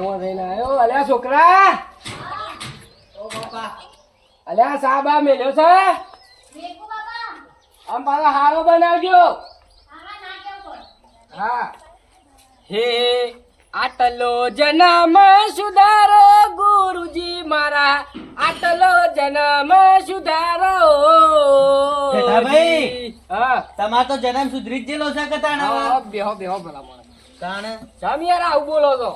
બજારમાં જઈને આવ્યો. અલ્યા છોકરા, ઓ બાપા, અલ્યા સાબા મેલ્યો છે. આમ પાછા હારો બનાવજો. હા. હે આટલો જન્મ સુધારો ગુરુજી મારા, આટલો જન્મ સુધારો. ભાઈ હા, તમાર તો જન્મ સુધરી જ જેલો છે કે તાણ બેહો બેહો ભલા મને. તાણ ચમ યાર આવું બોલો છો?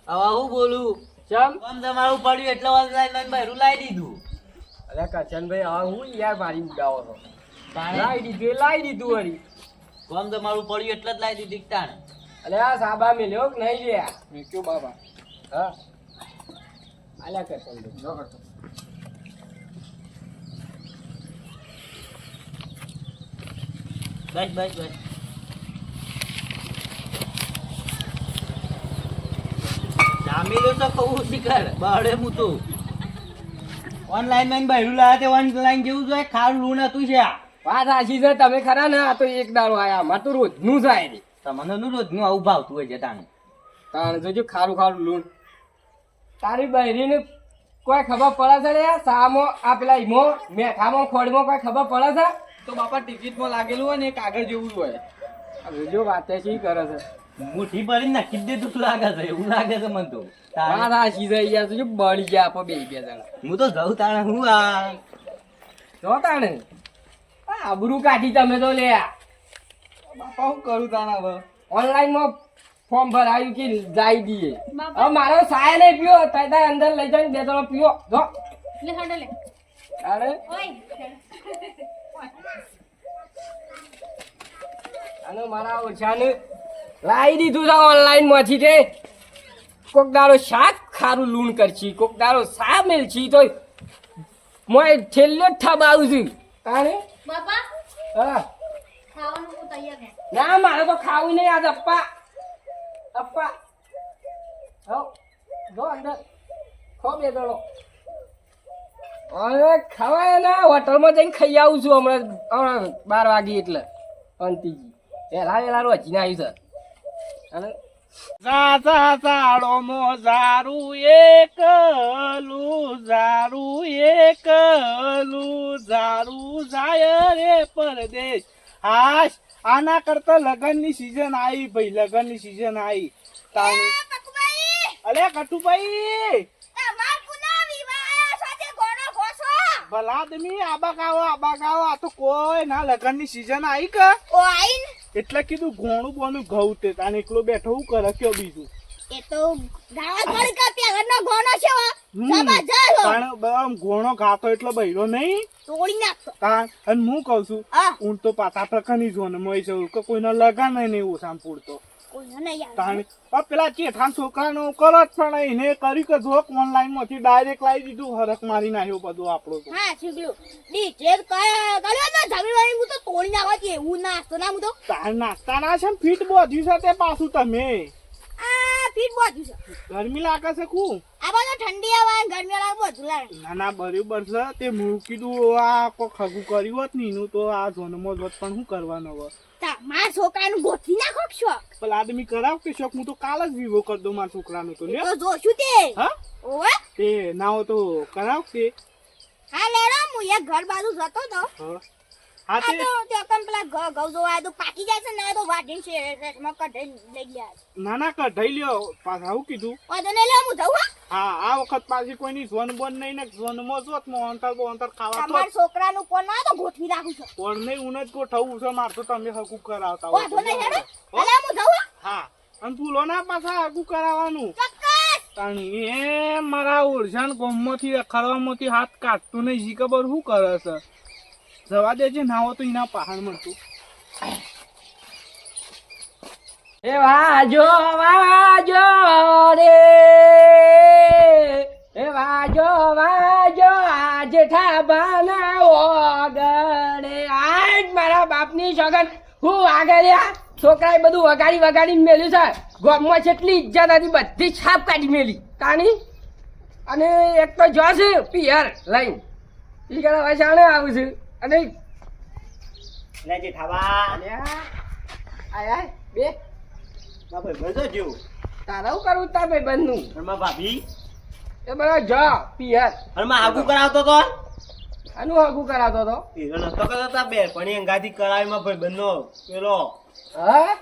હવે હું બોલું ચમ? આમ તમારું પડ્યું એટલે ઓનલાઈન બહેરું લાવી દીધું. અરે કરશનભાઈ, હા હું યાર મારી ઉડાવો છો. તાણે લાવી દીધું એ લાવી દીધું વળી. આમ તમારું પડ્યું એટલે જ લાવી દીધી તાણ. અલે આ સાબા મેલ્યો કે નહીં લે? મેક્યો બાબા. હા આલ્યા કરશનભાઈ, ન કરતો. બસ બસ બસ જામી તો કહું શીખર બહાડે હું તો ઓનલાઈન માં બહેરું લાવ્યા તે ઓનલાઈન જેવું જોઈએ. ખારું લૂણ હતું છે આ. વાત સાચી છે. તમે ખરા ને? આ તો એક દાડો આયા, મારે તો રોજનું જાય રે. તમને નું રોજનું આવું ભાવતું હોય છે તાણ. તાણ જોજો ખારું ખારું લૂણ. તારી બહેરીને કોઈ ખબર પડે છે રે? સામો આ પેલા ઈમો મેઠામાં ખોડમાં કોઈ ખબર પડે છે? તો બાપા ટિકિટમાં લાગેલું હોય ને એક આગળ જેવું જ હોય. આ જોજો વાતે શી કરે છે. મુઠ્ઠી ભરીને નાખી જ દેતું લાગે છે, એવું લાગે છે મને તો. તાણ. વાત સાચી છે યાર. જોજો બળી ગયા આપો બે જણા. હું તો જઉં તાણ. હું આ જો તાણે આબરૂ કાઢી તમે તો લે. બાપા હું કરું તાણા હવે? ઓનલાઈનમાં ફોર્મ ભરાયું કે જાય દઈએ. હવે મારો સાય નહીં પીયો, તાર અંદર લઈ જઈને બે ત્રણ પીયો. જો અરે આનો મારા ઓછાને લાવી દીધું છે ઓનલાઈન માંથી. તે કોક દાડો શાક ખારું લૂણ કરછી, કોક દાડો સા મેલછી, તો મોય છેલ્લે જ ઠબાવું છું. તારે બાપા હા ખાવાનું હું તૈયાર છે. ના મારે તો ખાવું નહીં આજ. અપ્પા અપ્પા હો જો અંદર ખો બે દડો. અરે ખવાય ના, હોટલમાં જઈને ખાઈ આવું છું હમણાં 12 વાગે. એટલે અંતિજી વેલા રોજીને આવ્યું છે. અને ઝાઝા ઝાડો મો ઝારું એકલું, ઝારું એકલું, ઝારું જાય રે પરદેશ. હાશ, આના કરતા લગનની સીઝન આવી ભાઈ, લગનની સીઝન આવી. તાણે અલે કટુભાઈ, ભલા આદમી આબા ગાવો આ તો કોઈ ના લગનની સીઝન આવી કે એટલે કીધું ઘોણું બોનું ઘઉં તે તાને એકલો બેઠો હું કરે કયો બીજું પણ આમ ઘોણો ખાતો એટલો બૈરો નહીં. અને હું કઉ છું હું તો પાછા પ્રકારની જોને મોઈ છું કે કોઈનો લગન નહીં ઓછામ પૂરતો. પેલા ચેઠાન છોકરાનો કરો જ પણ એને કર્યું કે જો ઓનલાઈન માંથી ડાયરેક્ટ લાવી દીધું, હરક મારી નાખ્યો બધું આપણો તો. નાસ્તા ના છે ફીટ બોધ્યું છે તે પાછું તમે ગરમી લાગે છે ખૂબ. ના ના બરાબર છે. તે હું કીધું આ કોઈ ખગું કર્યું હોત ને એનું તો આ જોનમાં જોત પણ શું કરવાનો હવે. મારા છોકરાનું ગોઠવી નાખો શોખ પેલા આદમી કરાવ કે શોખ હું તો કાલ જ વિવો કરી દઉં મારા છોકરાનું તો. તો જોશું તે હા ઓવે તે ના હો તો કરાવ કે. હા લેડો હું એક ઘર બાજુ જતો તો હા આ તે તો તે કમ પેલા ઘઉં જોવા તો પાકી જાય છે ને તો વાટીને છે રેટમાં કઢાઈ લઈ ગયા ના ના કઢાઈ લ્યો પાછા આવું કીધું. ઓદો ને લે હું જઉં હા આ વખત પાછી કોઈની ઝોન બોન નહીં ને ઝોનમાં જોત મોહનતાર બોહનતાર ખાવા તો તમાર છોકરાનું કોણ ના તો ગોઠવી રાખું છું કોણ નહીં હું જ ગોઠવવું છે મારે તો તમે હકુ કરાવતા ઓદો ને હેડો અલે હું જઉં હા અને ભૂલો ના પાછા હકુ કરાવવાનું. ચોક્કસ તાણી એ મારા ઓળશાન ગોમમાંથી રખડવામાંથી હાથ કાઢતું નહીં જી ખબર શું કરે છે. જવા દેજે ના હો તો એના પહાડ મળતું. એ વાજો વાજો રે, એ વાજો વાજો આજ ઠાબાના ઓગળે. આજ મારા બાપની સગન હું આગળ્યા છોકરાએ બધું વગાડીને મેલ્યું છે. ગામમાં જેટલી ઇજ્જત હતી બધી છાપ કાઢી મેલી તાણી. અને એક તો જોશે પિયર લઈને ઈ કરે વસાણે આવું છું. અને લેજે થાવા આય બે બાપા બધો જેવું તારે શું કરવું તાર ભાઈબંધનું? અને મારા ભાભી એ બધા જો પિયર અને માં આગુ કરાવતો તો આનું હગું કરાવતો હતો. હીરો નતો કરતો તા બે પણ અંગાથી કરાવી માં ભાઈબંધનો પેલો હા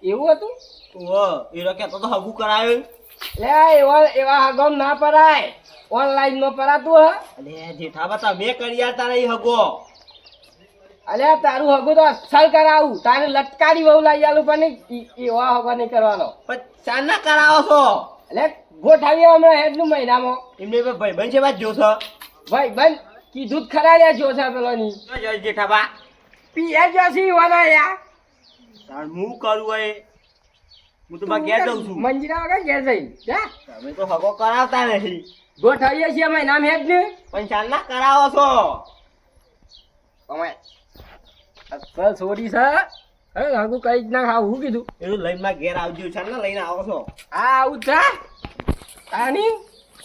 એવું હતું? ઓ હીરો કહેતો તો હગુ કરાવ્યું. લે એવા હગમ ના પરાય, ઓનલાઈન નો પરાતું હ. અલે જેઠાબા તમે કરી યાર એ હગો. અલ્યા તારું હગું તો અસલ કરાવું, તારે લટકારી બહુ લાવી આલું પણ એવા હગો નહીં કરવાનો. પણ ચા ના કરાવો છો એટલે ગોઠાવીએ હમણાં હેડનું મહિનામાં. એમને ભાઈબંધ છે વાત જોશો ભાઈ બંધ કીધું જ ખરા લ્યા જોશે પેલો ની જેઠાબા પિયર જોશી વાના યા તાર હું કરું હોય હું તો ઘેર જઉં છું. મંજીરા વગર ઘેર જઈ જા તમે તો હગો કરાવતા નથી ગોઠાવીએ છીએ મહિનામાં હેડ ને. પણ ચા ના કરાવો છો. અમે અસલ છોરી છે. હવે હગું કઈ જ ના ખાવું. હું કીધું એનું લઈને માં ઘેર આવજો ચા ના લઈને આવો છો. હા આવું થા તાની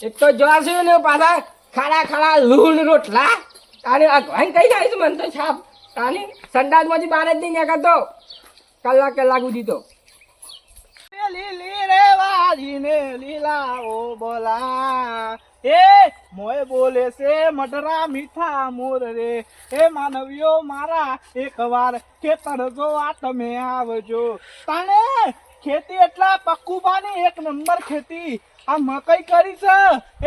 એક તો જોશે ને પાછા ખાડા ખાડા લૂણ રોટલા તાને અગવાઈ કઈ જાય છે મને તો છાપ તાની સંડાસમાંથી બહાર જ નહીં નીકળતો કલાક સુધી તો. લીલી રે વાજીને લીલા ઓ બોલા એ મોય બોલે છે મટરા મીઠા મોર રે એ માનવીઓ મારા એકવાર ખેતર જોવા તમે આવજો. તાણે ખેતી એટલા પક્કુબાની એક નંબર ખેતી. આ મકઈ કરી છે,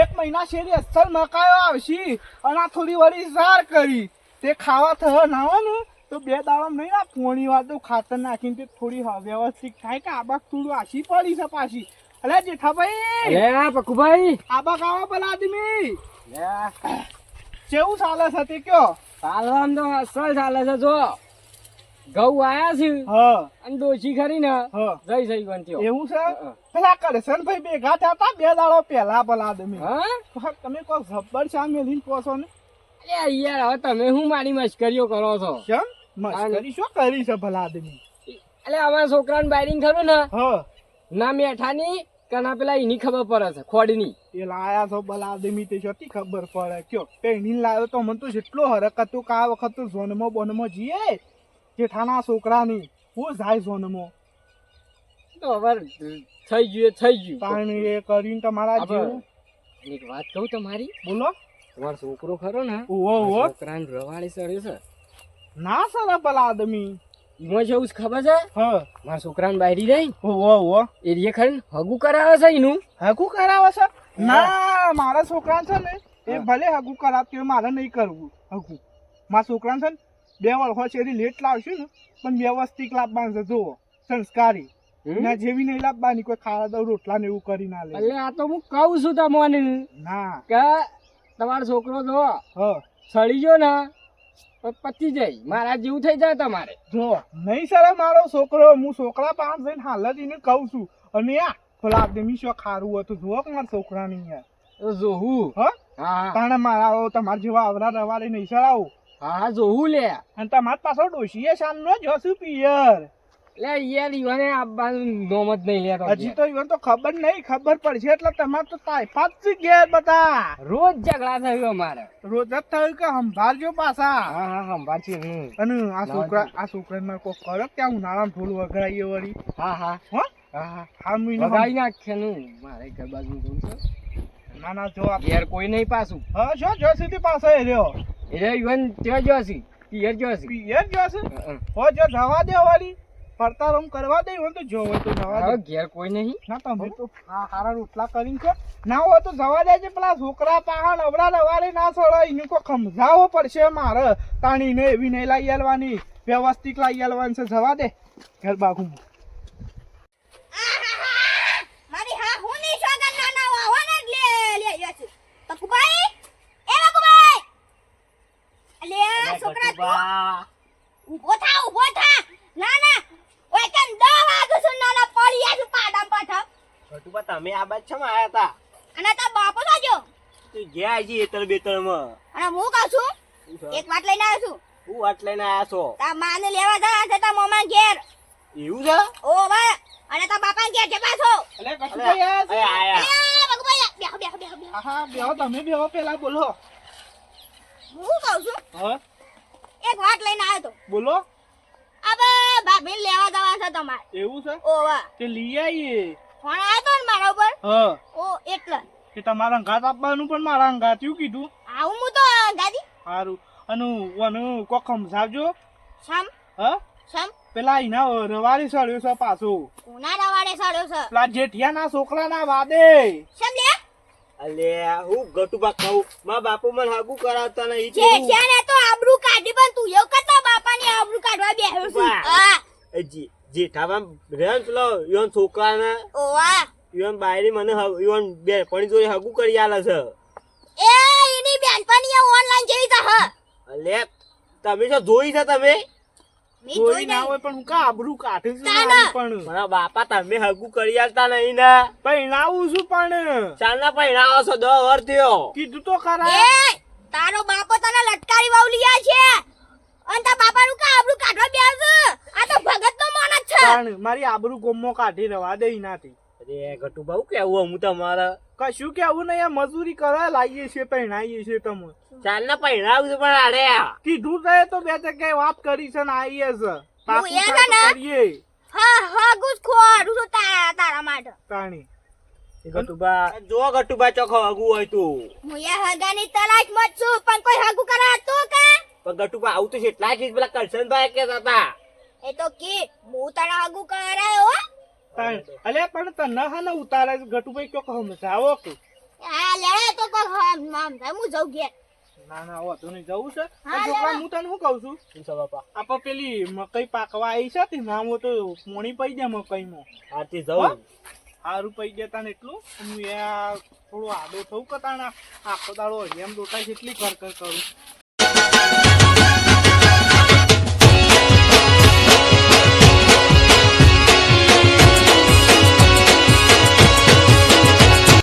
એક મહિના શેરી અસલ મકાઈઓ આવશી અને આ થોડી વળી ઝાર કરી તે ખાવા થયો ના હોય ને તો બે દાડમ નહીં ના પોણી વાળું ખાતર નાખીને તે થોડી વ્યવસ્થિત થાય કે આબા થોડું આશી પડી છે પાછી. અલે જેઠાભાઈ અરે પકુભાઈ આબા કાવા પેલા આદમી કેવું ચાલે છે તે કયો? ચાલવા તો અસલ ચાલે છે. જો ઘઉં આયા છે હા અને ડોશી ખરી ને હા જઈ જઈ બનતી એવું છે. પેલા કરશનભાઈ ભેગા થયા હતા બે દાડો પેલા પેલા આદમી. હા તમે કોઈ જબ્બર શા મેલીને પોસો ને અરે યાર હવે તમે શું મારી મશ્કરીઓ કરો છો? કેમ મસ્કરી શું કરી છે ભલા આદમી? એટલે અમારા છોકરાને બાયરિંગ ખરું ને હા ના મેઠાની કે ના પેલા એની ખબર પડે છે ખોડની. એ લાયા છો ભલા આદમી તે શોથી ખબર પડે કયો પેણી લાવ્યો તો મને તો જેટલો હરક હતું કે આ વખત તો ઝોનમાં બોનમાં જઈએ જેઠાના છોકરાની હું જાય ઝોનમાં તો હવે થઈ ગયું. પાણી એ કરીને તમારા જેવું. એક વાત કહું તમારી, બોલો તમારો છોકરો ખરો ને ઓહો છોકરાને રવાડી ચડ્યો છે. ના સર ભલા આદમી. એમાં જેવું છે ખબર છે? હા મારા છોકરાને બાયરી રહી ઓહો એ રે ખરી હગું કરાવે છે એનું. હગું કરાવે છે? ના મારા છોકરા છે ને એ ભલે હગું કરાવતી હોય મારે નહીં કરવું હગું. મારા છોકરા છે ને 2 વર્ષ શેરી લેટ લાવશું ને પણ વ્યવસ્થિત લાવવાનું છે. જુઓ સંસ્કારી ના જેવી નહીં લાવવાની કોઈ ખાવા દઉં રોટલા ને એવું કરી ના લે. એટલે આ તો હું કહું છું તમને ના કે તમારો છોકરો જો હા સડી ગયો ને તો પતી જાય, મારા જેવું થઈ જાય તમારે. જો નહીં સર મારો છોકરો હું છોકરા પાંચ જઈને હાલત એને કહું છું અને આ પેલા આદમી શું ખારું હતું જુઓ કે મારા છોકરાની યાર તો જોવું. હા હા તાણે મારા તમારા જેવા અવરા રવાડે નહીં સરાવું હા જોવું લે. અને તમારા પાછળ ડોશીએ સામનો જોશું પિયર લે યાર ઈવાને આપવાનું નોમ જ નહીં લેતો. હજી તો ઈવન તો ખબર નહીં, ખબર પડશે એટલે તમારે તો તાઇફાત જ ઘેર બધા રોજ ઝઘડા થયો અમારે. રોજ જ થયું કે સંભાળજો પાછા. હા હા સંભાળશે. અને આ છોકરાને કોઈ કરો ત્યાં ઉનાળામાં ઢોલ વગડાઈએ વળી. હા હા હો હા હા હા મહિનો વગાડી નાખે નું મારે ઘર બાજુ જવું છે. ના ના જો ઘેર કોઈ નહીં પાછું. હા જો સુધી પાછો એ રહ્યો એટલે ઈવન ત્યાં જોશી પિયર જોશી. પિયર જોશે હો જો જવા દે વળી ફરતા રૂમ કરવા દે હોય તો જો હોય તો જવા દે. ઘેર કોઈ નહીં. ના તમે તો હારા રોટલા કરીને છો ના હોય તો જવા દેજે. પેલા છોકરા પાહા નવરા રવાડે ના છોડે એને કોઈ સમજાવવો પડશે મારે. તાણીને એવી નહીં લાવી આલવાની, વ્યવસ્થિત લાવી આલવાની છે. જવા દે ઘર બાગુ. મારી હા હું ની સોગન ના આવવાને લે છે પકુભાઈ એ પકુભાઈ અલે છોકરા ઉભો થા ના ના ઓય કેમ 10 વાગે સુન ના પડી આછું પાડામ પાછા છોટુબા તમે આ બાદ છમ આયા તા અને તા બાપો સાજો તું ગયા જી એતર બેતરમાં અને હું કહું છું એક વાત લઈને આવ્યો છું. હું વાત લઈને આયા છો? તા માને લેવા જા છે તા મોમાં ઘેર. એવું છે? ઓ બા અને તા બાપા ઘેર છે પાછો. એટલે કશું તો યાર છે. આયા એ પકુભાઈ બેહો હા બેહો તમે બેહો પેલા બોલો. હું કહું છું હા એક વાત લઈને આવ્યો તો બોલો. અબે ભાભી લેવા જવા છે તમારે. એવું છે ઓ વાહ તે લઈ આવીએ. ફોન આવ્યો તો ને મારા ઉપર હા ઓ એટલે કે તમારા અંગાત આપવાનું પણ મારા અંગાત્યું કીધું આવું હું તો ગાદી સારું અને વાનું કોક સમજાવજો સમ હા સમ પેલા એના રવાડી સળ્યો છે પાછો કોના રવાડે સડ્યો છે પેલા જેઠિયાના છોકરાના વાદે સમ લે અલે હું ગટુબા કહું મા બાપુ મને હાગુ કરાવતા નહીં જે છે તો આબરૂ કાઢી પણ તું એવું કરતા બાપાની આબરૂ કાઢવા બેહ્યો છે વાહ. હા જેઠામાં રેન પેલો યોન છોકરાને ઓવા યોન બાયરી મને યોન બે પણ જોડે હાગુ કરી આલે છે એ એની બેનપણી ઓનલાઈન જેવી તો હ અલે તમે તો જોઈ છે તમે મી જોઈ જોઈ ના નહીં હોય પણ હું કા આબરૂ કાઢે છે તાના. મારી પણ મારા બાપા તમે હાગુ કરી આલતા નહીં ને પહેણાવું છું પણ ચાલના પહેરાવો છો 10 વર્ષ થયો કીધું તો ખરા એ તારો બાપો તને લટકારી વાવલિયા છે અને તાર બાપાનું કા આબરૂ કાઢવા બેસ આ તો ભગતનો માણસ છે પણ મારી આબરૂ ગોમો કાઢી રવા દે નાથી અરે ગટુબા હું કેવું હું તમારા કશું કેવું નહીં આ મજૂરી કરવા લાવીએ છીએ પહેણાઈએ છીએ તમે ચાલના પહેરાવું છે પણ અરે કીધું તો બે જગ્યાએ વાત કરી છે ને આવીએ છે પાકું હું એ થાય તો ને? કરીએ હા હા ગુસ ખોડું છું તારા માટે તાણી ગટુબા જો ગટુબા ચોખો હાગુ હોય તું હું એ હગાની તલાશમાં જ છું પણ કોઈ હગું કરા તો કે પણ ગટુબા આવું તો કેટલા ચીજ પેલા કરશનભાઈ કહેતા હતા એ તો કે હું તને હગું કરાયો હો તાણી અલે પણ તને હા ને ઉતારે છે ગટુભાઈ ક્યો કહો સમજાવો કે હા લે તો કોઈ હમ હું જઉં ઘેર ના ના વાંધો નહીં જવું છે હા, પણ છોકરા લેવા. હું તને શું કહું છું શું છે બાપા આપણે પેલી મકઈ પાકવા આવી છે તે નામો તો પોણી પડી જાય મકઈમાં આરતી જવું સારું પડી જતા ને એટલું હું એ થોડું આડો થવું કતાણા આખો દાડો એમ દોટાય કેટલી કર કરું